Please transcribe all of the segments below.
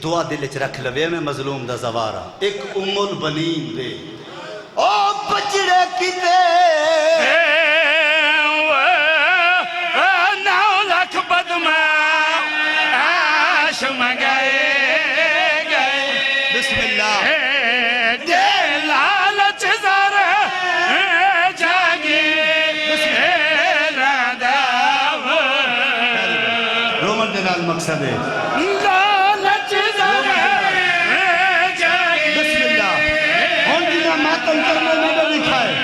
دعا دل چ رکھ لوے میں مظلوم دا زوارا ایک البنین دے او بچڑے کتے 9 لاکھ بدماش منگائے گئے بسم اللہ دے لالچ زر جاگی راداو رومن دے نال مقصد ہے لالچ زر جاگی بسم اللہ ہون جنہ ماتم کرنے میں نے لکھا ہے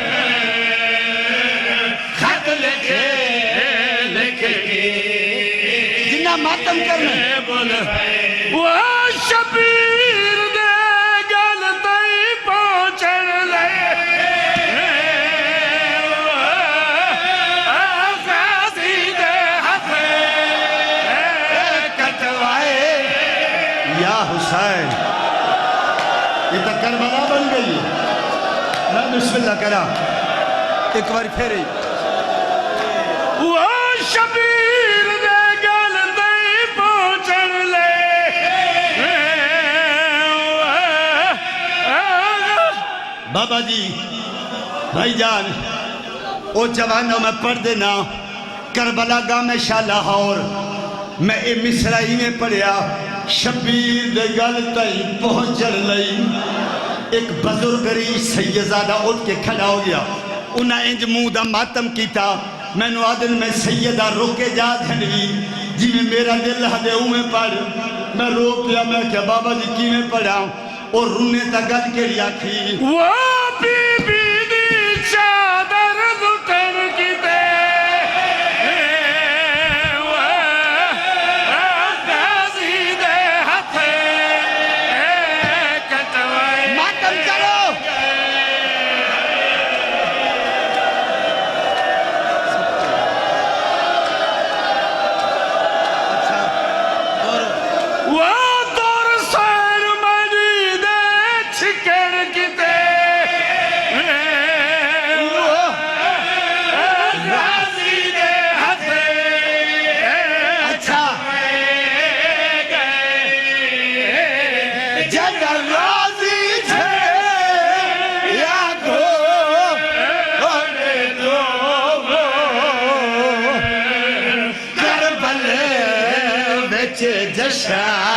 خط لکھے جنہ ماتم کرنے وہ شبیر دے گل تئی پہنچن لے غازی دے ہتھ کٹوائے یا حسین یہ تو کربلا بن گئی میں بسم اللہ کرا ایک بار پھیری وہ شبیر دے گل تئی پہنچن لے بابا جی بھائی جان او جوانوں میں پڑھ دینا کربلا گاہ میں شاہ لاہور میں اے مصرائی میں پڑھیا شبیر دے گل تئی پہنچن لئی ایک بزرگ ری سیدزادہ اٹھ کے کھڑا ہو گیا انہاں انج منہ دا ماتم کیتا میں نو آدل میں سیدہ روکے جا دھنوی جی میں میرا دل ہدے ہوں میں پڑھ میں رو پیا میں کیا بابا جی کی میں پڑھا اور رونے تا گل کے لیا کھی وہ بی بی دی چادر لٹن کی دے غازی دے ہتھ کٹوائے ماتم کرو وہ دور سیر مری دے چھکن کی دے غازی دے ہتھ اچھا جد راضی چھے یا گو ہونے دو کربلے بچے جشن